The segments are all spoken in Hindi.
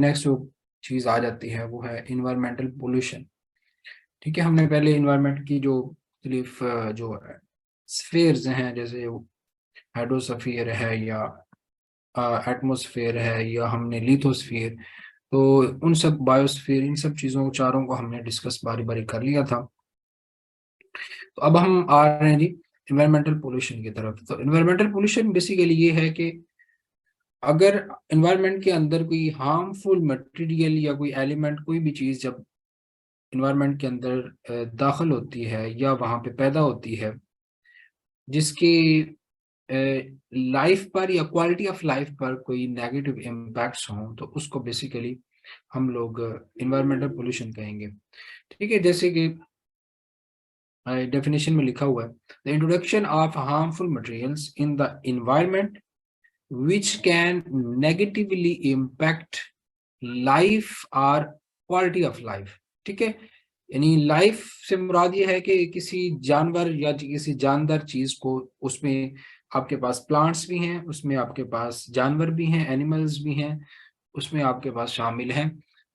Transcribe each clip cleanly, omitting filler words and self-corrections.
नेक्स्ट जो चीज़ आ जाती है वो है इन्वायरमेंटल पोल्यूशन। ठीक है, हमने पहले इन्वायरमेंट की जो सिर्फ जो स्फीयर्स हैं, जैसे हाइड्रोस्फीयर है या एटमॉस्फेयर है या हमने लिथोस्फीयर, तो उन सब बायोस्फीयर, इन सब चीज़ों चारों को हमने डिस्कस बारी बारी कर लिया था। तो अब हम आ रहे हैं जी इन्वायरमेंटल पोल्यूशन की तरफ। तो इन्वायरमेंटल पोल्यूशन बेसिकली ये है कि अगर इन्वायरमेंट के अंदर कोई हार्मफुल मटेरियल या कोई एलिमेंट, कोई भी चीज़ जब इन्वायरमेंट के अंदर दाखिल होती है या वहाँ पे पैदा होती है, जिसकी लाइफ पर या क्वालिटी ऑफ लाइफ पर कोई नेगेटिव इम्पैक्ट्स हों, तो उसको बेसिकली हम लोग इन्वायरमेंटल पोल्यूशन कहेंगे। ठीक है, जैसे कि डेफिनेशन में लिखा हुआ है, the introduction of harmful materials in the environment which can negatively impact life और क्वालिटी ऑफ लाइफ। ठीक है, यानी लाइफ से मुराद ये है कि किसी जानवर या किसी जानदार चीज को, उसमें आपके पास प्लांट्स भी हैं, उसमें आपके पास जानवर भी हैं, एनिमल्स भी हैं, उसमें आपके पास शामिल हैं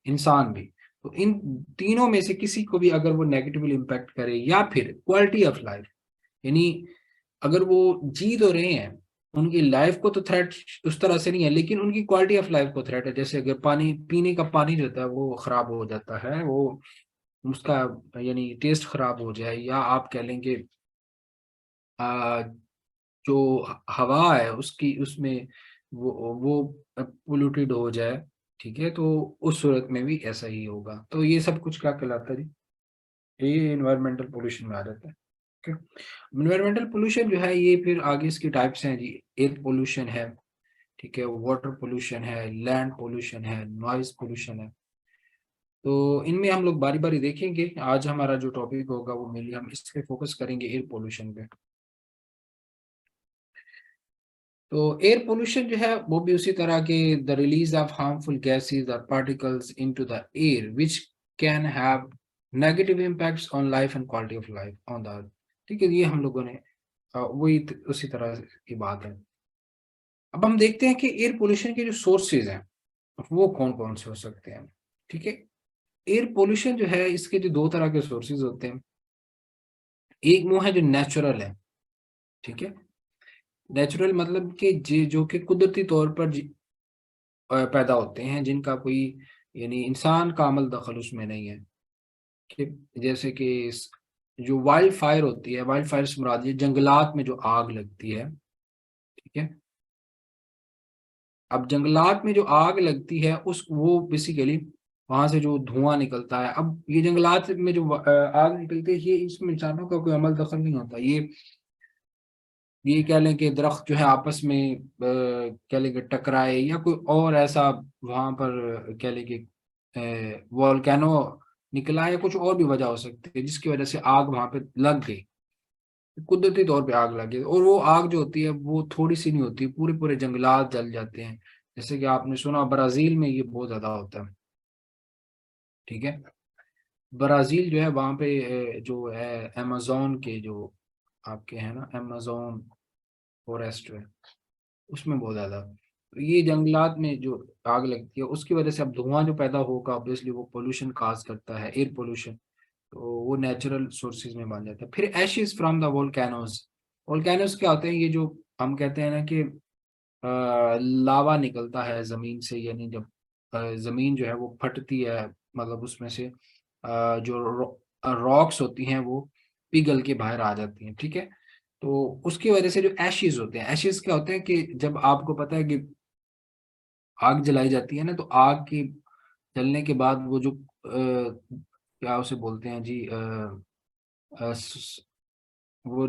इंसान भी। तो इन तीनों में से किसी को भी अगर वो नेगेटिवली इम्पैक्ट करे, या फिर क्वालिटी ऑफ लाइफ, यानी अगर वो जी तो रहे हैं, उनकी लाइफ को तो थ्रेट उस तरह से नहीं है, लेकिन उनकी क्वालिटी ऑफ लाइफ को थ्रेट है। जैसे अगर पानी, पीने का पानी जो होता है वो खराब हो जाता है, वो उसका यानी टेस्ट खराब हो जाए, या आप कह लेंगे आ, जो हवा है उसकी, उसमें वो पोल्यूटेड हो जाए। ठीक है, तो उस सूरत में भी ऐसा ही होगा। तो ये सब कुछ क्या कहलाता है जी, ये इन्वायरमेंटल पोल्यूशन में आ जाता है। इन्वायरमेंटल पोल्यूशन जो है ये फिर आगे इसकी टाइप्स हैं जी। एयर पोल्यूशन है, ठीक है, वाटर पोल्यूशन है, लैंड पोल्यूशन है, नॉइज पोल्यूशन है। तो इनमें हम लोग बारी बारी देखेंगे। आज हमारा जो टॉपिक होगा वो मेनली हम इस पे फोकस करेंगे, एयर पोल्यूशन पे। तो एयर पोल्यूशन जो है वो भी उसी तरह के, the release of harmful gases और particles into the air which can have negative impacts on life and quality of life on the earth. ठीक है, ये हम लोगों ने वही उसी तरह की बात है। अब हम देखते हैं कि एयर पोल्यूशन के जो सोर्सेज हैं वो कौन कौन से हो सकते हैं। ठीक है, एयर पोल्यूशन जो है इसके जो दो तरह के सोर्सेज होते हैं। एक वो है जो नेचुरल है। ठीक है, नेचुरल मतलब कि जो कि कुदरती तौर पर पैदा होते हैं, जिनका कोई यानी इंसान का अमल दखल उसमें नहीं है। कि जैसे कि जो वाइल्ड फायर होती है, वाइल्ड फायर से मुराद ये जंगलात में जो आग लगती है। ठीक है, अब जंगलात में जो आग लगती है उस वो बेसिकली वहां से जो धुआं निकलता है, अब ये जंगलात में जो आग निकलती है, ये इसमें इंसानों का कोई अमल दखल नहीं होता। ये कह लें कि दरख्त जो है आपस में कह लें कि टकराए, या कोई और ऐसा वहां पर कह लें कि वॉल्केनो निकला, या कुछ और भी वजह हो सकती है जिसकी वजह से आग वहां पे लग गई, कुदरती तौर पे आग लगी। और वो आग जो होती है वो थोड़ी सी नहीं होती, पूरे पूरे जंगलात जल जाते हैं। जैसे कि आपने सुना ब्राजील में ये बहुत ज्यादा होता है। ठीक है, ब्राजील जो है वहाँ पे जो है अमेजोन के जो आपके हैं ना, अमेजोन फॉरेस्ट है, उसमें बहुत ज्यादा, तो ये जंगलात में जो आग लगती है उसकी वजह से अब धुआं जो पैदा होगा, ऑब्वियसली वो पोल्यूशन काज करता है, एयर पोल्यूशन। तो वो नेचुरल सोर्सेज में बन जाता है। फिर ashes from the volcanoes. Volcanoes क्या होते हैं, ये जो हम कहते हैं ना कि लावा निकलता है जमीन से, यानी जब जमीन जो है वो फटती है, मतलब उसमें से जो रॉक्स होती हैं वो पिघल के बाहर आ जाती हैं। ठीक है, तो उसकी वजह से जो एशेज होते हैं, एशेज क्या होते हैं कि जब आपको पता है कि आग जलाई जाती है ना, तो आग की जलने के बाद वो जो क्या उसे बोलते हैं जी, अ, स- वो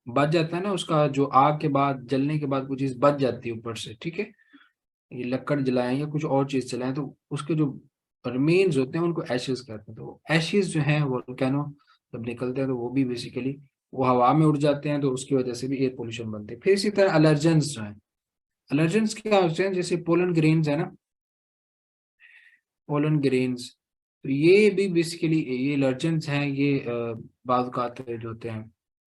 बच जाता है ना, उसका जो आग के बाद, जलने के बाद कुछ चीज बच जाती है ऊपर से। ठीक है, ये लकड़ जलाएं या कुछ और चीज जलाएं, तो उसके जो रिमेन्स होते हैं उनको एशेज कहते हैं। तो एशेज जो हैं वोल्केनो जब निकलते हैं तो वो भी बेसिकली वो हवा में उड़ जाते हैं, तो उसकी वजह से भी एयर पोल्यूशन बनते हैं। फिर इसी तरह एलर्जेंस जो है, एलर्जेंस क्या होते हैं, जैसे पोलन ग्रेन्स है ना, पोलन ग्रेन्स, तो ये भी बेसिकली ये एलर्जेंस हैं। ये बाज़ औक़ात जो होते हैं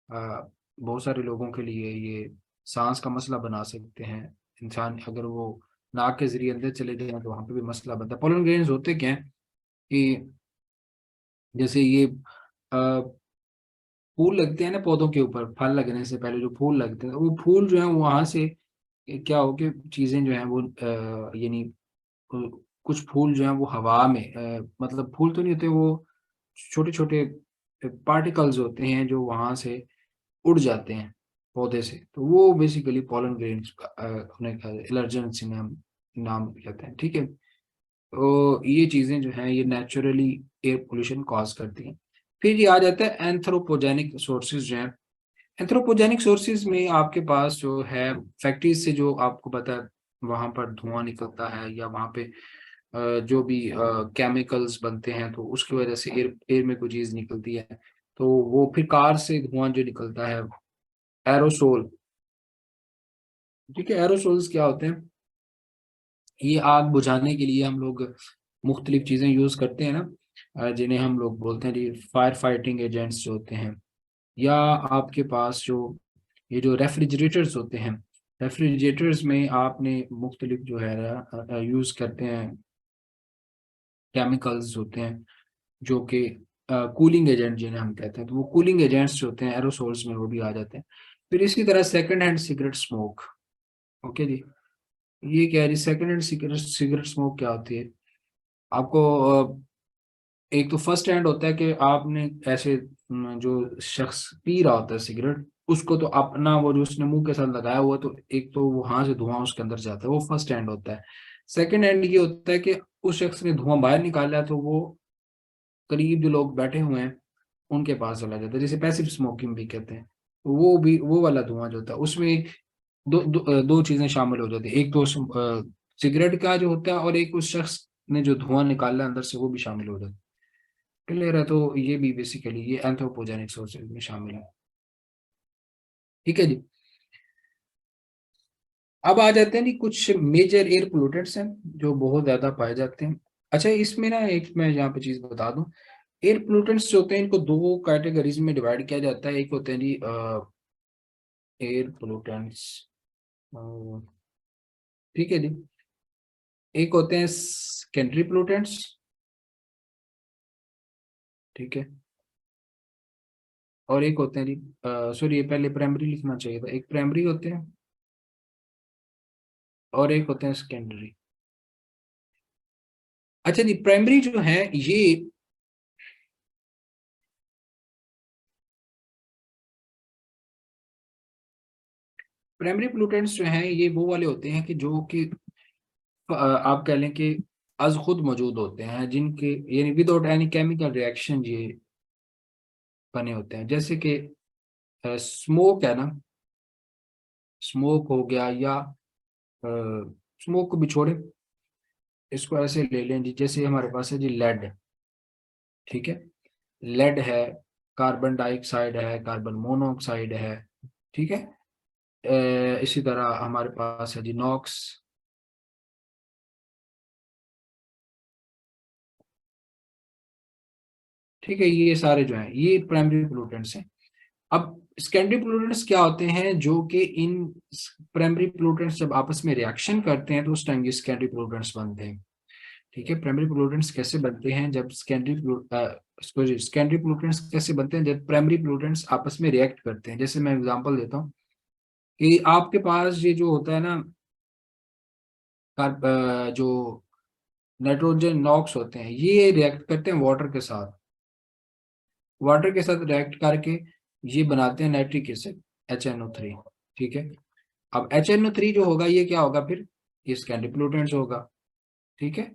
बहुत सारे लोगों के लिए ये सांस का मसला बना सकते हैं। इंसान अगर वो नाक के जरिए अंदर चले जाए तो वहां पे भी मसला बनता है। पोलन ग्रेन्स होते क्या है कि जैसे ये फूल लगते हैं ना पौधों के ऊपर, फल लगने से पहले जो फूल लगते हैं, वो फूल जो है वहां से क्या हो कि चीजें जो है वो यानी कुछ फूल जो है वो हवा में मतलब फूल तो नहीं होते, वो छोटे छोटे पार्टिकल्स होते हैं जो वहां से उड़ जाते हैं पौधे से, तो वो बेसिकली पॉलन ग्रेन्स उन्हें एलर्जन से नाम कहते हैं। ठीक है, तो ये चीजें जो हैं ये नेचुरली एयर पोल्यूशन कॉज करती हैं। फिर ये आ जाता है एंथ्रोपोजेनिक सोर्सेज जो हैं। एंथ्रोपोजेनिक सोर्सेज में आपके पास जो है फैक्ट्रीज से जो आपको पता है वहां पर धुआं निकलता है, या वहां पे जो भी केमिकल्स बनते हैं तो उसकी वजह से एयर एयर में कोई चीज निकलती है, तो वो फिर कार से धुआं जो निकलता है, एरोसोल। ठीक है, एरोसोल्स क्या होते हैं, ये आग बुझाने के लिए हम लोग मुख्तलिफ चीजें यूज करते हैं ना, जिन्हें हम लोग बोलते हैं जी फायर फाइटिंग एजेंट्स जो होते हैं। या आपके पास जो ये जो रेफ्रिजरेटर्स होते हैं, रेफ्रिजरेटर्स में आपने मुख्तलिफ जो है यूज करते हैं केमिकल्स होते हैं जो कि कूलिंग एजेंट जिन्हें हम कहते हैं, तो वो कूलिंग एजेंट्स जो होते हैं एरोसोल्स में वो भी आ जाते हैं। फिर इसी तरह second hand cigarette smoke. Okay जी, ये क्या है जी, second hand cigarette cigarette smoke क्या होती है आपको एक तो फर्स्ट हैंड होता है कि आपने ऐसे जो शख्स पी रहा होता है सिगरेट, उसको तो अपना वो जो उसने मुंह के साथ लगाया हुआ, तो एक तो वहां से धुआं उसके अंदर जाता है, वो फर्स्ट हैंड होता है। सेकंड हैंड ये होता है कि उस शख्स ने धुआं बाहर निकाला है, तो वो करीब जो लोग बैठे हुए हैं उनके पास चला जाता है, जिसे पैसिव स्मोकिंग भी कहते हैं। तो वो भी वो वाला धुआं जो होता है उसमें दो चीजें शामिल हो जाती है, एक तो सिगरेट का जो होता है, और एक उस शख्स ने जो धुआं निकाला अंदर से वो भी शामिल हो जाता है। क्लियर है, तो ये भी बेसिकली ये एंथ्रोपोजेनिक सोर्सेज में शामिल है। ठीक है जी, अब आ जाते हैं जी कुछ मेजर एयर पोल्यूटेंट्स हैं जो बहुत ज्यादा पाए जाते हैं। अच्छा, इसमें ना एक मैं यहाँ पे चीज बता दूं, एयर पोल्यूटेंट्स जो होते हैं इनको दो कैटेगरीज में डिवाइड किया जाता है। एक होते हैं जी एयर पोल्यूटेंट्स, ठीक है जी, एक होते हैं सेकेंडरी पोल्यूटेंट्स, ठीक है, और एक होते हैं जी सॉरी ये पहले प्राइमरी लिखना चाहिए था, एक प्राइमरी होते हैं और एक होते हैं सेकेंडरी। अच्छा जी, प्राइमरी जो है ये प्राइमरी पोल्यूटेंट्स जो हैं ये वो वाले होते हैं कि जो कि आप कह लें कि अज खुद मौजूद होते हैं, जिनके यानी विदाउट एनी केमिकल रिएक्शन ये बने होते हैं। जैसे कि स्मोक है ना, स्मोक हो गया, या स्मोक को भी छोड़े, इसको ऐसे ले लें जी, जैसे हमारे पास है जी लेड, ठीक है, लेड है, कार्बन डाइऑक्साइड है, कार्बन मोनोऑक्साइड है, ठीक है, इसी तरह हमारे पास है जी नॉक्स। ठीक है, ये सारे जो हैं ये प्राइमरी पोल्यूटेंट्स हैं। अब सेकेंडरी पोल्यूटेंट्स क्या होते हैं, जो कि इन प्राइमरी पोल्यूटेंट्स जब आपस में रिएक्शन करते हैं तो उस टाइम ये सेकेंडरी पोल्यूटेंट्स बनते हैं। ठीक है, प्राइमरी पोल्यूटेंट्स कैसे बनते हैं, जब सेकेंडरी पोल्यूटेंट्स कैसे बनते हैं, जब प्राइमरी पोल्यूटेंट्स आपस में रिएक्ट करते हैं। जैसे मैं एग्जांपल देता हूँ कि आपके पास ये जो होता है ना जो नाइट्रोजन नॉक्स होते हैं, ये रिएक्ट करते हैं वाटर के साथ, वाटर के साथ रिएक्ट करके ये बनाते हैं नाइट्रिक एसिड HNO3। ठीक है, अब HNO3 जो होगा ये क्या होगा फिर, ये सेकेंडरी पोल्यूटेंट्स होगा। ठीक है,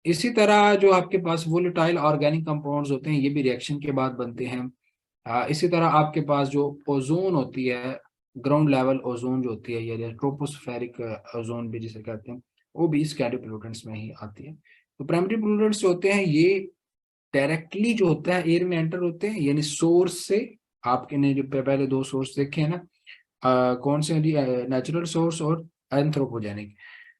इसी तरह जो आपके पास वोलेटाइल ऑर्गेनिक कंपाउंड्स होते हैं ये भी रिएक्शन के बाद बनते हैं। इसी तरह आपके पास जो ओजोन होती है, ग्राउंड लेवल ओजोन जो होती है, या ट्रोपोस्फेरिक ओजोन भी जिसे कहते हैं, वो भी इस कैटेगरी पोल्यूटेंट्स में ही आती है। तो प्राइमरी पोल्यूटेंट्स जो होते हैं ये डायरेक्टली जो होता है एयर में एंटर होते हैं, यानी सोर्स से। आपके ने जो पहले दो सोर्स देखे हैं ना, कौन से, नेचुरल सोर्स और एंथ्रोपोजेनिक।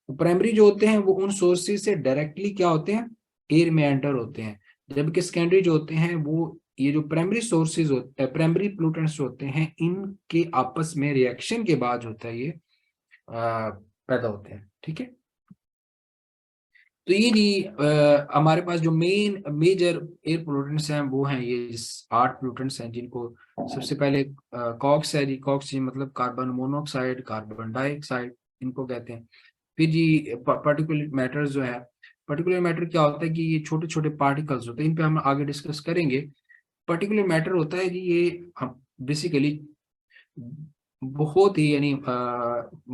तो प्राइमरी जो होते हैं वो उन सोर्सेज से डायरेक्टली क्या होते हैं, एयर में एंटर होते हैं। जबकि सेकेंडरी जो होते हैं वो ये जो प्राइमरी सोर्सेज होते हैं, प्राइमरी पोल्यूटेंट्स होते हैं, इनके आपस में रिएक्शन के बाद होता है ये पैदा होते हैं। ठीक है, तो ये जी हमारे पास जो मेजर एयर पोल्यूटेंट्स हैं वो हैं ये 8 पोल्यूटेंट्स हैं, जिनको सबसे पहले कॉक्स है जी। कॉक्स जी मतलब कार्बन मोनोऑक्साइड, कार्बन डाइऑक्साइड इनको कहते हैं। फिर जी पार्टिकुलेट मैटर्स जो है, पार्टिकुलर मैटर क्या होता है कि ये छोटे छोटे पार्टिकल्स होते हैं, इन पे हम आगे डिस्कस करेंगे। पर्टिकुलर मैटर होता है कि ये हम बेसिकली बहुत ही यानी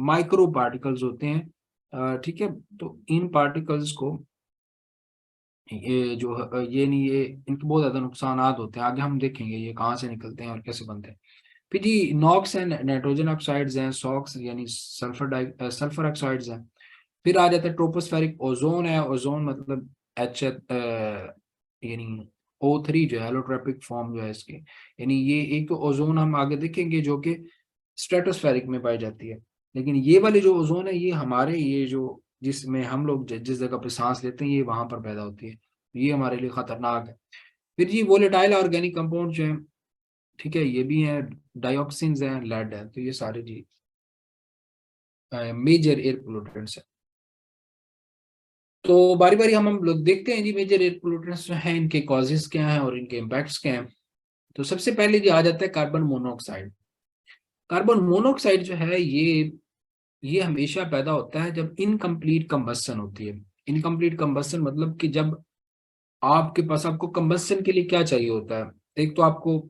माइक्रो पार्टिकल्स होते हैं। ठीक है, तो इन पार्टिकल्स को ये जो ये नहीं ये इनके बहुत ज्यादा नुकसानात होते हैं, आगे हम देखेंगे ये कहाँ से निकलते हैं और कैसे बनते हैं। फिर जी नॉक्स एंड नाइट्रोजन ऑक्साइड्स हैं, सॉक्स यानी सल्फर ऑक्साइड्स हैं। फिर आ जाता है ट्रोपोस्फेरिक ओजोन है। ओजोन मतलब एच यानी O3 जो है एलोट्रोपिक फॉर्म जो है इसके, यानी ये एक तो ओजोन हम आगे देखेंगे जो कि स्ट्रेटोस्फेरिक में पाई जाती है, लेकिन ये वाली जो ओजोन है ये हमारे ये जो जिसमें हम लोग जिस जगह पे सांस लेते हैं ये वहां पर पैदा होती है, ये हमारे लिए खतरनाक है। फिर जी वोलेटाइल ऑर्गेनिक कंपाउंड जो है, ठीक है, ये भी हैं, डाइऑक्सिन्स हैं, लेड है, तो ये सारे जी मेजर एयर पोल्यूटेंट्स है। तो बारी बारी हम लोग देखते हैं जी मेजर एयर पोल्यूटेंट्स जो हैं इनके कॉजेज क्या हैं और इनके इम्पैक्ट्स क्या हैं। तो सबसे पहले जी आ जाता है कार्बन मोनोऑक्साइड। कार्बन मोनोऑक्साइड जो है ये हमेशा पैदा होता है जब इनकम्प्लीट कंबस्शन होती है। इनकम्प्लीट कंबस्शन मतलब कि जब आपके पास आपको कंबस्शन के लिए क्या चाहिए होता है, एक तो आपको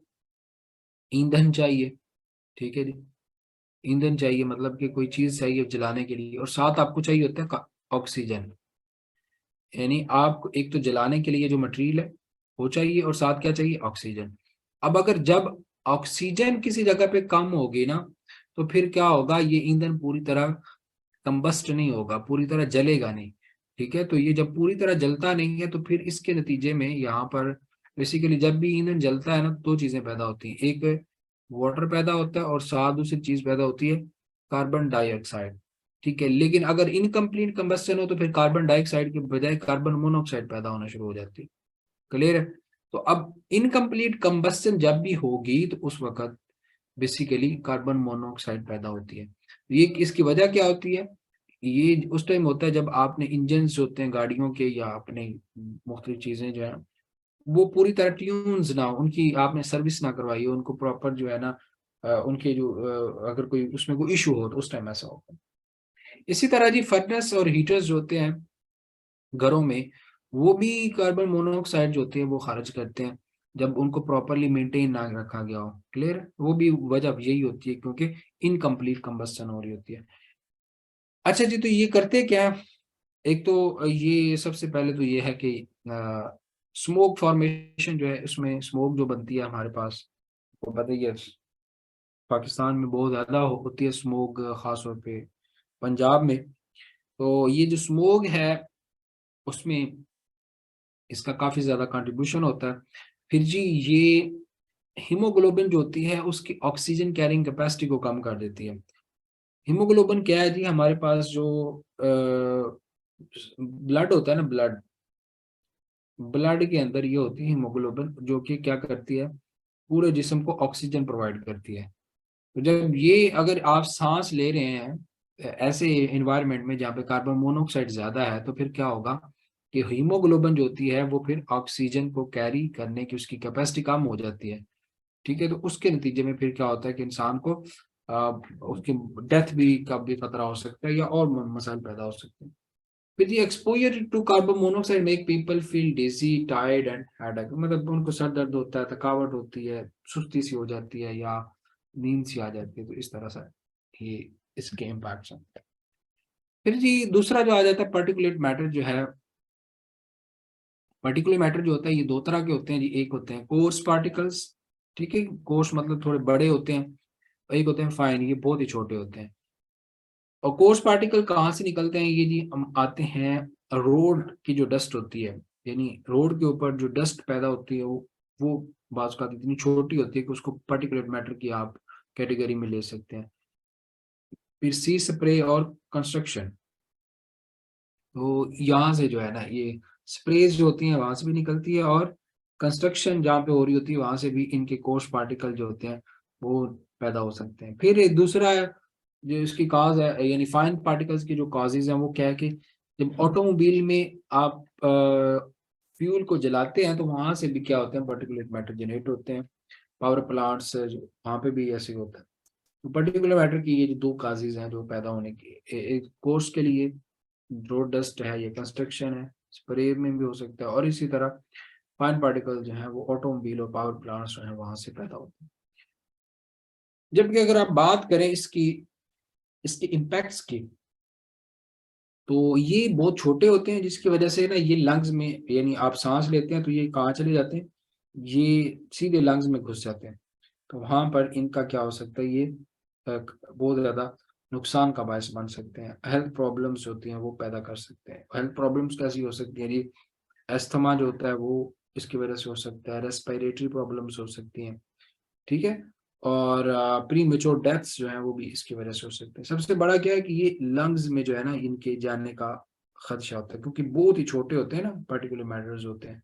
ईंधन चाहिए, ठीक है जी, ईंधन चाहिए मतलब कि कोई चीज चाहिए जलाने के लिए, और साथ आपको चाहिए होता है ऑक्सीजन। यानी आपको एक तो जलाने के लिए जो मटेरियल है वो चाहिए और साथ क्या चाहिए, ऑक्सीजन। अब अगर जब ऑक्सीजन किसी जगह पे कम होगी ना तो फिर क्या होगा, ये ईंधन पूरी तरह कंबस्ट नहीं होगा, पूरी तरह जलेगा नहीं। ठीक है, तो ये जब पूरी तरह जलता नहीं है तो फिर इसके नतीजे में यहाँ पर बेसिकली जब भी ईंधन जलता है ना दो चीजें पैदा होती हैं, एक वाटर पैदा होता है और साथ दूसरी चीज पैदा होती है कार्बन डाइऑक्साइड। ठीक है, लेकिन अगर इनकम्प्लीट कंबस्शन हो तो फिर कार्बन डाइऑक्साइड के बजाय कार्बन मोनोऑक्साइड पैदा होना शुरू हो जाती है। क्लियर है, तो अब इनकम्प्लीट कंबस्शन जब भी होगी तो उस वक्त बेसिकली कार्बन मोनोऑक्साइड पैदा होती है। ये इसकी वजह क्या होती है, ये उस टाइम होता है जब आपने इंजन होते हैं गाड़ियों के या अपने मुख्तलिफ चीजें जो है वो पूरी तरह ट्यून्स ना हो, उनकी आपने सर्विस ना करवाई हो, उनको प्रॉपर जो है ना उनके जो अगर कोई उसमें कोई इशू हो तो उस टाइम ऐसा होगा। इसी तरह जी फर्नेस और हीटर्स जो होते हैं घरों में, वो भी कार्बन मोनोऑक्साइड जो होते हैं वो खारिज करते हैं जब उनको प्रॉपरली मेंटेन ना रखा गया हो। क्लियर, वो भी वजह यही होती है क्योंकि इनकम्प्लीट कंबस्शन हो रही होती है। अच्छा जी, तो ये करते क्या है, एक तो ये सबसे पहले तो ये है कि स्मोक फॉर्मेशन जो है, उसमें स्मोक जो बनती है हमारे पास, वो पता ही है पाकिस्तान में बहुत ज्यादा होती है स्मोक, खास तौर पे पंजाब में। तो ये जो स्मोक है उसमें इसका काफी ज्यादा कंट्रीब्यूशन होता है। फिर जी ये हीमोग्लोबिन जो होती है उसकी ऑक्सीजन कैरिंग कैपेसिटी को कम कर देती है। हीमोग्लोबिन क्या है जी, हमारे पास जो ब्लड होता है ना, ब्लड ब्लड के अंदर ये होती है हीमोग्लोबिन जो कि क्या करती है, पूरे जिस्म को ऑक्सीजन प्रोवाइड करती है। तो जब ये अगर आप सांस ले रहे हैं ऐसे इन्वायरमेंट में जहाँ पे कार्बन मोनोऑक्साइड ज्यादा है तो फिर क्या होगा कि हीमोग्लोबिन जो होती है वो फिर ऑक्सीजन को कैरी करने की उसकी कैपेसिटी कम हो जाती है। ठीक है, तो उसके नतीजे में फिर क्या होता है कि इंसान को उसकी डेथ भी का भी खतरा हो सकता है या और मसाइल पैदा हो सकते हैं। फिर ये exposure to carbon monoxide make people feel dizzy tired and headache, मतलब उनको सर दर्द होता है, थकावट होती है, सुस्ती सी हो जाती है या नींद सी आ जाती है, तो इस तरह से ये इसके इम्पैक्ट्स हैं। फिर जी दूसरा जो आ जाता है पर्टिकुलेट मैटर जो है, पर्टिकुलर मैटर जो होता है ये दो तरह के होते हैं जी। एक होते हैं कोर्स पार्टिकल्स, ठीक है, कोर्स मतलब थोड़े बड़े होते हैं, और एक होते हैं फाइन, ये बहुत ही छोटे होते हैं। और कोर्स पार्टिकल कहाँ से निकलते हैं, ये जी हम आते हैं रोड की जो डस्ट होती है, यानी रोड के ऊपर जो डस्ट पैदा होती है वो बाज़ का इतनी छोटी होती है कि उसको पर्टिकुलर मैटर की आप कैटेगरी में ले सकते हैं। फिर सी स्प्रे और कंस्ट्रक्शन, तो यहाँ से जो है ना ये स्प्रेज जो होती हैं वहां से भी निकलती है, और कंस्ट्रक्शन जहाँ पे हो रही होती है वहां से भी इनके कोर्स पार्टिकल जो होते हैं वो पैदा हो सकते हैं। फिर एक दूसरा है जो इसकी काज है, यानी फाइन पार्टिकल्स की जो काजेज हैं वो क्या है कि जब ऑटोमोबाइल में आप फ्यूल को जलाते हैं तो वहां से भी क्या होते हैं, पर्टिकुलेट मैटर जनरेट होते हैं। पावर प्लांट्स वहां पे भी ऐसे होता है। तो पर्टिकुलर मैटर की ये जो दो काजेज हैं जो पैदा होने की, एक कोर्स के लिए रोड डस्ट है, ये कंस्ट्रक्शन है, स्प्रे में भी हो सकता है, और इसी तरह फाइन पार्टिकल जो है वो ऑटोमोबाइल और पावर प्लांट्स जो है वहां से पैदा होते हैं। जबकि अगर आप बात करें इसकी इसके इम्पैक्ट्स की, तो ये बहुत छोटे होते हैं, जिसकी वजह से ना ये लंग्स में, यानी आप सांस लेते हैं तो ये कहाँ चले जाते हैं, ये सीधे लंग्स में घुस जाते हैं। तो वहां पर इनका क्या हो सकता है, ये बहुत ज्यादा नुकसान का बायस बन सकते हैं, हेल्थ प्रॉब्लम्स होती हैं वो पैदा कर सकते हैं। हेल्थ प्रॉब्लम्स कैसी हो सकती है जी, अस्थमा जो होता है वो इसकी वजह से हो सकता है, रेस्पिरेटरी प्रॉब्लम्स हो सकती हैं, ठीक है, और प्री मेच्योर डेथ्स जो है वो भी इसकी वजह से हो सकते हैं। सबसे बड़ा क्या है कि ये लंग्स में जो है ना इनके जाने का खदशा होता है, क्योंकि बहुत ही छोटे होते हैं ना पार्टिकुलर मैटर्स होते हैं।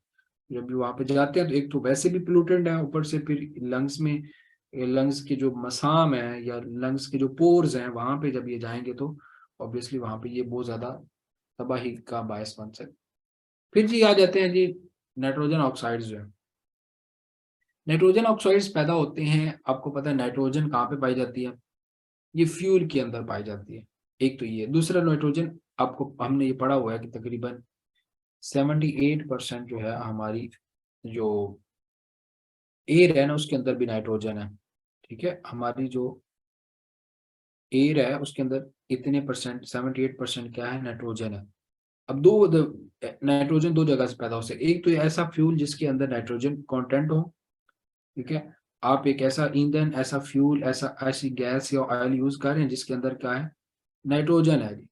जब भी वहां पे जाते हैं तो एक तो वैसे भी पोल्यूटेंट है, ऊपर से फिर लंग्स में, लंग्स के जो मसाम है या लंग्स के जो पोर्स हैं वहां पे जब ये जाएंगे तो ऑब्वियसली वहां पे ये बहुत ज्यादा तबाही का बायस बन सकते हैं। फिर जी आ जाते हैं जी नाइट्रोजन ऑक्साइड्स जो है। नाइट्रोजन ऑक्साइड्स पैदा होते हैं, आपको पता है नाइट्रोजन कहाँ पे पाई जाती है, ये फ्यूल के अंदर पाई जाती है। एक तो ये, दूसरा नाइट्रोजन आपको हमने ये पढ़ा हुआ है कि तकरीबन 78% जो है हमारी जो एयर है ना उसके अंदर भी नाइट्रोजन है। ठीक है, हमारी जो एयर है उसके अंदर इतने परसेंट, 78% क्या है, नाइट्रोजन है। अब नाइट्रोजन दो जगह से पैदा हो सकते, एक तो ऐसा फ्यूल जिसके अंदर नाइट्रोजन कंटेंट हो, ठीक है, आप एक ऐसा ईंधन, ऐसा फ्यूल, ऐसी गैस या ऑयल यूज कर रहे हैं जिसके अंदर क्या है, नाइट्रोजन है जी।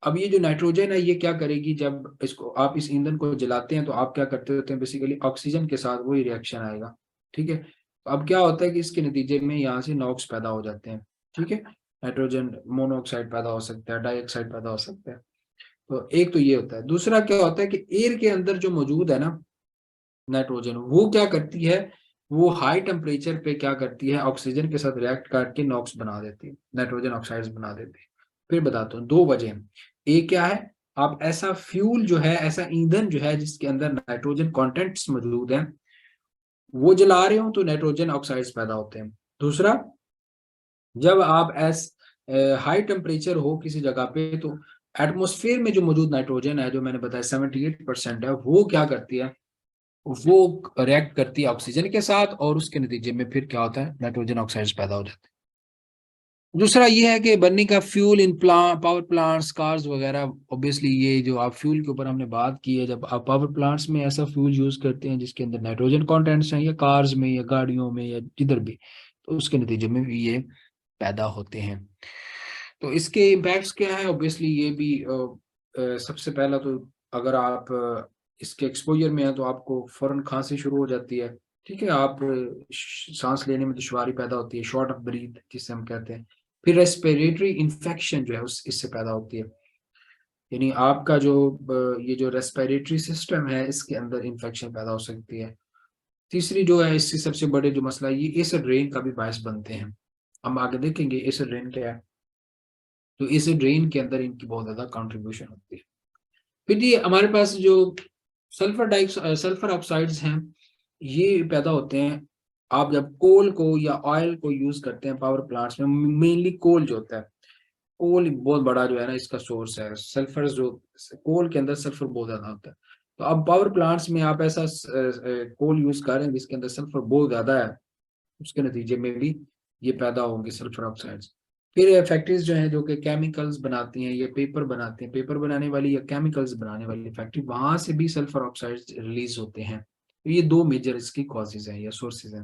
अब ये जो नाइट्रोजन है ये क्या करेगी, जब इसको आप इस ईंधन को जलाते हैं तो आप क्या करते होते हैं, बेसिकली ऑक्सीजन के साथ वही रिएक्शन आएगा, ठीक है। तो अब क्या होता है कि इसके नतीजे में यहाँ से नॉक्स पैदा हो जाते हैं, ठीक है, नाइट्रोजन मोनोऑक्साइड पैदा हो सकता है, डाइऑक्साइड पैदा हो सकता है। तो एक तो ये होता है, दूसरा क्या होता है कि एयर के अंदर जो मौजूद है ना नाइट्रोजन, वो क्या करती है, वो हाई टेम्परेचर पे क्या करती है, ऑक्सीजन के साथ रिएक्ट करके नॉक्स बना देती है, नाइट्रोजन ऑक्साइड्स बना देती है। फिर बताता हूँ दो वजह। एक क्या है, आप ऐसा फ्यूल जो है, ऐसा ईंधन जो है जिसके अंदर नाइट्रोजन कंटेंट्स मौजूद हैं वो जला रहे हो तो नाइट्रोजन ऑक्साइड्स पैदा होते हैं। दूसरा, जब आप हाई टेम्परेचर हो किसी जगह पे तो एटमोस्फेयर में जो मौजूद नाइट्रोजन है, जो मैंने बताया 78% है, वो क्या करती है, वो रिएक्ट करती है ऑक्सीजन के साथ, और उसके नतीजे में फिर क्या होता है, नाइट्रोजन ऑक्साइड्स पैदा हो जाते हैं। दूसरा ये है कि बनने का fuel in power plants, cars वगैरह, ऑब्वियसली ये जो आप फ्यूल के ऊपर हमने बात की है, जब आप पावर प्लांट्स में ऐसा फ्यूल यूज करते हैं जिसके अंदर नाइट्रोजन कंटेंट्स हैं, या कार्स में या गाड़ियों में या जिधर भी, तो उसके नतीजे में भी ये पैदा होते हैं। तो इसके इम्पैक्ट्स क्या है, ऑब्वियसली ये भी सबसे पहला तो अगर आप इसके एक्सपोजर में है तो आपको फौरन खांसी शुरू हो जाती है, ठीक है, आप सांस लेने में दुश्वारी पैदा होती है, शॉर्ट ऑफ ब्रीथ जिसे हम कहते हैं। फिर रेस्पिरेटरी इन्फेक्शन जो है उस इससे पैदा होती है, यानी आपका जो ये जो रेस्पिरेटरी सिस्टम है इसके अंदर इन्फेक्शन पैदा हो सकती है। तीसरी जो है इससे सबसे बड़े जो मसला, ये एसिड रेन का भी बायस बनते हैं। हम आगे देखेंगे एसिड रेन क्या है। तो इस ड्रेन के अंदर इनकी बहुत ज्यादा कंट्रीब्यूशन होती है। फिर ये हमारे पास जो सल्फर ऑक्साइड्स हैं ये पैदा होते हैं, आप जब कोल को या ऑयल को यूज करते हैं पावर प्लांट्स में, मेनली कोल जो होता है, कोल बहुत बड़ा जो है ना इसका सोर्स है, सल्फर जो कोल के अंदर सल्फर बहुत ज्यादा होता है। तो अब पावर प्लांट्स में आप ऐसा कोल यूज कर रहे हैं जिसके अंदर सल्फर बहुत ज्यादा है, उसके नतीजे में भी ये पैदा होंगे सल्फर ऑक्साइड्स। फिर फैक्ट्रीज जो हैं जो कि केमिकल्स बनाती हैं या पेपर बनाते हैं, पेपर बनाने वाली या केमिकल्स बनाने वाली फैक्ट्री, वहां से भी सल्फर ऑक्साइड्स रिलीज होते हैं। तो ये दो मेजर इसकी कॉजेज हैं या सोर्सेज हैं।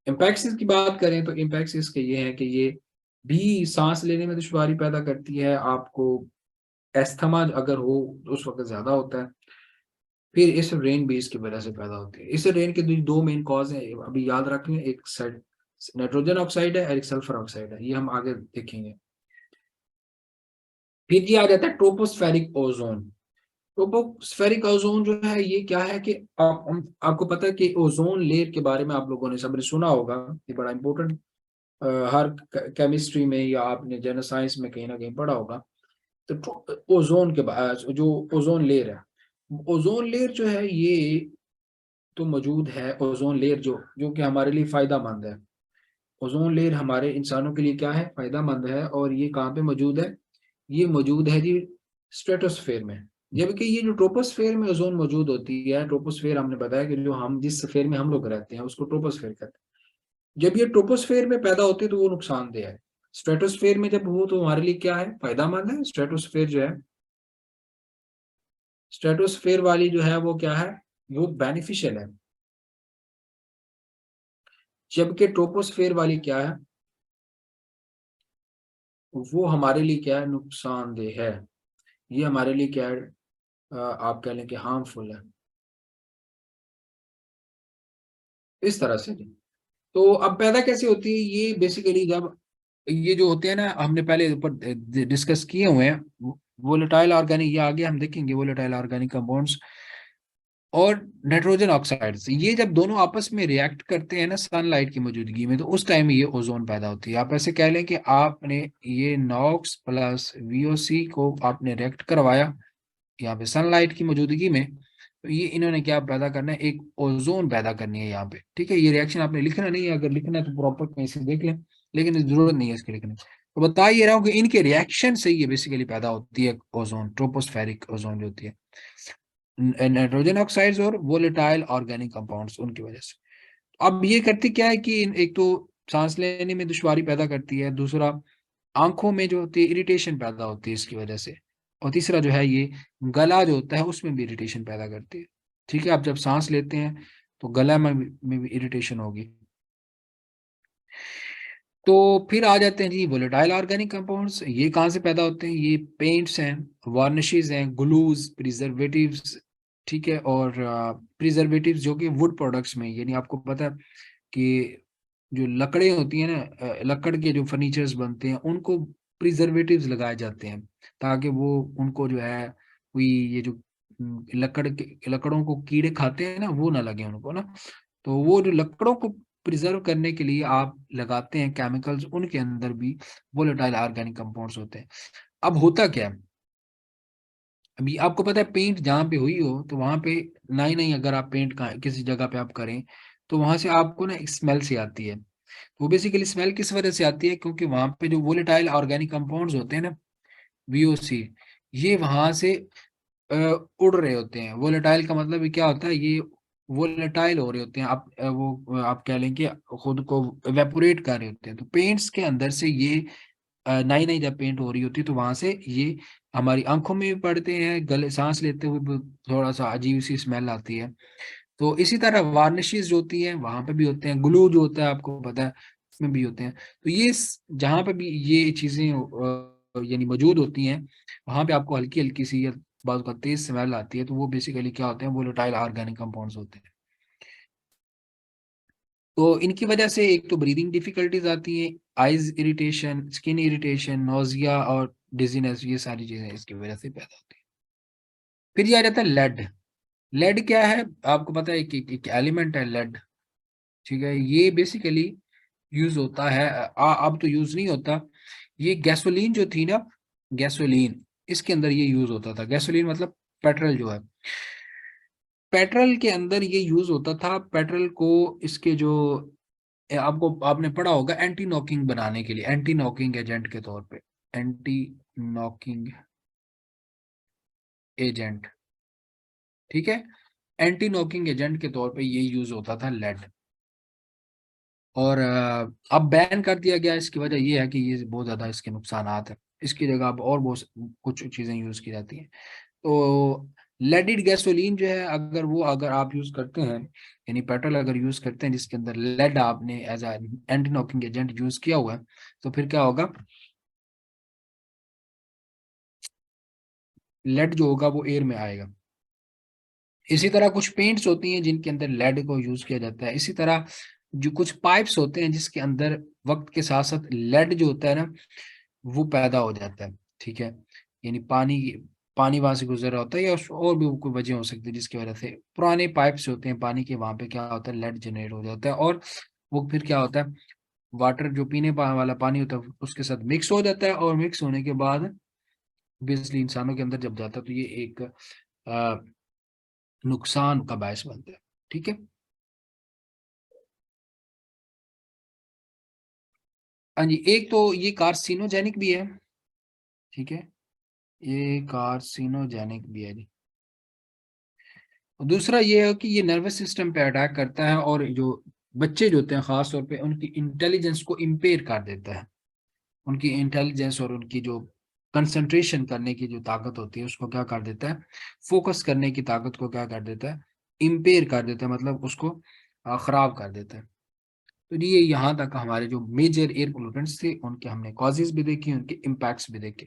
इम्पैक्ट्स की बात करें तो इम्पैक्ट्स इसके ये हैं कि ये भी सांस लेने में दुश्वारी पैदा करती है, आपको एस्थमा अगर हो तो उस वक्त ज्यादा होता है। फिर इस रेन भी इसकी वजह से पैदा होती है। इस रेन के दो मेन कॉज हैं, अभी याद रख लें, एक साइड नाइट्रोजन ऑक्साइड है और एक सल्फर ऑक्साइड है, ये हम आगे देखेंगे। फिर ये आ जाता है ट्रोपोस्फेरिक ओजोन। ट्रोपोस्फेरिक ओजोन जो है ये क्या है कि आपको पता है कि ओजोन लेयर के बारे में आप लोगों ने सबने सुना होगा, ये बड़ा इंपॉर्टेंट हर केमिस्ट्री में या आपने जनरल साइंस में कहीं ना कहीं पढ़ा होगा। तो ओजोन के बाद जो ओजोन लेयर है, ओजोन लेयर जो है ये तो मौजूद है। ओजोन लेयर जो कि हमारे लिए फायदा मंद है। ओजोन लेयर हमारे इंसानों के लिए क्या है, फायदा मंद है। और ये कहाँ पे मौजूद है, ये मौजूद है जी स्ट्रेटोस्फेयर में। जबकि ये जो ट्रोपोस्फेयर में ओजोन मौजूद होती है, ट्रोपोस्फेयर हमने बताया कि जो हम जिस स्फेयर में हम लोग रहते हैं उसको ट्रोपोस्फेयर कहते हैं। जब ये ट्रोपोस्फेयर में पैदा होती है तो वो नुकसानदेह है। स्ट्रेटोस्फेयर में जब हो तो हमारे लिए क्या है, फायदामंद है। स्ट्रेटोस्फेयर जो है, स्ट्रेटोस्फेयर वाली जो है वो क्या है, वो बेनिफिशियल है। जबकि ट्रोपोस्फेयर वाली क्या है, वो हमारे लिए क्या है, नुकसानदेह है। ये हमारे लिए क्या है, आप कह लें कि हार्मफुल है, इस तरह से। तो अब पैदा कैसे होती है ये, बेसिकली जब ये जो होते हैं ना, हमने पहले ऊपर डिस्कस किए हुए हैं, वोलेटाइल ऑर्गेनिक, ये आगे हम देखेंगे वोलेटाइल ऑर्गेनिक कंपाउंड्स और नाइट्रोजन ऑक्साइड्स, ये जब दोनों आपस में रिएक्ट करते हैं ना सनलाइट की मौजूदगी में, तो उस टाइम ये ओजोन पैदा होती है। आप ऐसे कह लें कि आपने ये नॉक्स प्लस वीओसी को आपने रिएक्ट करवाया यहाँ पे सनलाइट की मौजूदगी में, तो ये इन्होंने क्या पैदा करना है, एक ओजोन पैदा करनी है यहाँ पे। ठीक है, ये रिएक्शन आपने लिखना नहीं है, अगर लिखना है तो प्रॉपर कहीं से देख लें, लेकिन जरूरत नहीं है इसके लिखने की। तो बता ये रहा हूँ कि इनके रिएक्शन से ये बेसिकली पैदा होती है ओजोन, ट्रोपोस्फेरिक ओजोन जो होती है, नाइट्रोजन ऑक्साइड्स और वोलेटाइल ऑर्गेनिक कंपाउंड्स उनकी वजह से। अब ये करती क्या है कि एक तो सांस लेने में दुश्वारी पैदा करती है, दूसरा आंखों में जो होती है इरिटेशन पैदा होती है इसकी वजह से, और तीसरा जो है ये गला जो होता है उसमें भी इरिटेशन पैदा करती है। ठीक है, आप जब सांस लेते हैं तो गला में भी इरिटेशन होगी। तो फिर आ जाते हैं जी वोलेटाइल ऑर्गेनिक कंपाउंड्स, ये कहाँ से पैदा होते हैं, ये पेंट्स हैं, वार्निशेस हैं, ग्लूज, प्रिजर्वेटिव्स। ठीक है, और प्रिजर्वेटिव्स जो कि वुड प्रोडक्ट्स में, यानी आपको पता है कि जो लकड़े होती हैं ना, लकड़ के जो फर्नीचर्स बनते हैं उनको प्रिजर्वेटिव्स लगाए जाते हैं, ताकि वो उनको जो है कोई ये जो लकड़ों को कीड़े खाते हैं ना, वो ना लगे उनको ना। तो वो जो लकड़ों को प्रिजर्व करने के लिए आप लगाते हैं केमिकल्स, उनके अंदर भी वोलेटाइल ऑर्गेनिक कंपाउंड्स होते हैं। अब होता क्या है, अभी आपको पता है पेंट जहाँ पे हुई हो तो वहां पे, नहीं नहीं, अगर आप पेंट का किसी जगह पे आप करें तो वहां से आपको ना स्मेल सी आती है। वो बेसिकली स्मेल किस वजह से आती है, क्योंकि वहां पे जो वोलेटाइल ऑर्गेनिक कंपाउंड्स होते हैं ना, वीओसी, ये वहां से उड़ रहे होते हैं। वोलेटाइल का मतलब ये क्या होता है, ये वोलेटाइल हो रहे होते हैं, आप वो आप कह लें कि खुद को वेपोरेट कर रहे होते हैं। तो पेंट्स के अंदर से ये नई नई जब पेंट हो रही होती है तो वहां से ये हमारी आंखों में भी पड़ते हैं, गले सांस लेते हुए भी थोड़ा सा अजीब सी स्मेल आती है। तो इसी तरह वार्निशेस जो होती हैं वहां पे भी होते हैं, ग्लू जो होता है आपको पता है उसमें भी होते हैं। तो ये जहां पे भी ये चीजें यानी मौजूद होती हैं, वहां पे आपको हल्की हल्की सी या बाद का तेज स्मेल आती है, तो वो बेसिकली क्या होते हैं, वोलेटाइल ऑर्गेनिक कंपाउंड्स होते हैं। तो इनकी वजह से एक तो ब्रीदिंग डिफिकल्टीज आती हैं, eyes irritation, skin irritation, nausea और डिजीनेस, ये सारी चीजें इसकी वजह से पैदा होती है। फिर ये आ जाता है लेड। लेड क्या है, आपको पता है कि एक एलिमेंट है लेड। ठीक है, ये बेसिकली यूज होता है, अब तो यूज नहीं होता। ये गैसोलीन जो थी ना, गैसोलीन, इसके अंदर ये यूज होता था। गैसोलीन मतलब पेट्रोल जो है, पेट्रोल के अंदर ये यूज होता था। पेट्रोल को इसके जो आपको आपने पढ़ा होगा एंटी नॉकिंग बनाने के लिए, एंटी नॉकिंग एजेंट के तौर पे, एंटी नॉकिंग एजेंट। ठीक है, एंटी नॉकिंग एजेंट के तौर पे ये यूज होता था लेड। और अब बैन कर दिया गया, इसकी वजह ये है कि ये बहुत ज़्यादा इसके नुकसानात है। इसकी जगह अब और बहुत कुछ चीज़ें यूज़ की जाती हैं। तो लेडिड गैसोलीन जो है, अगर आप यूज़ करते हैं, यानी पेट्रोल अगर यूज़ करते हैं जिसके अंदर लेड आपने as a anti knocking agent use किया हुआ है, तो फिर क्या होगा, लेड जो होगा वो एयर में आएगा। इसी तरह कुछ पेंट्स होती हैं जिनके अंदर लेड को यूज किया जाता है। इसी तरह जो कुछ पाइप्स होते हैं जिसके अंदर वक्त के साथ साथ लेड जो होता है ना, वो पैदा हो जाता है। ठीक है, यानी पानी पानी वहां से गुजर रहा होता है, या और भी कोई वजह हो सकती है जिसकी वजह से पुराने पाइप्स होते हैं पानी के, वहां पे क्या होता है, लेड जनरेट हो जाता है। और वो फिर क्या होता है, वाटर जो पीने वाला पानी होता है उसके साथ मिक्स हो जाता है, और मिक्स होने के बाद ऑब्वियसली इंसानों के अंदर जब जाता है तो ये एक नुकसान का बायस बनता है। ठीक है। हाँ जी, एक तो ये कार्सिनोजेनिक भी है। ठीक है, ये कार्सिनोजेनिक भी है जी। और दूसरा ये है कि ये नर्वस सिस्टम पे अटैक करता है, और जो बच्चे जो होते हैं खास तौर पे उनकी इंटेलिजेंस को इम्पेयर कर देता है। उनकी इंटेलिजेंस और उनकी जो कंसंट्रेशन करने की जो ताकत होती है उसको क्या कर देता है, फोकस करने की ताकत को क्या कर देता है, इम्पेयर कर देता है, मतलब उसको खराब कर देता है। तो ये यहाँ तक हमारे जो मेजर एयर पोल्यूटेंट्स थे उनके हमने कॉजेज भी देखे, उनके इम्पैक्ट्स भी देखे।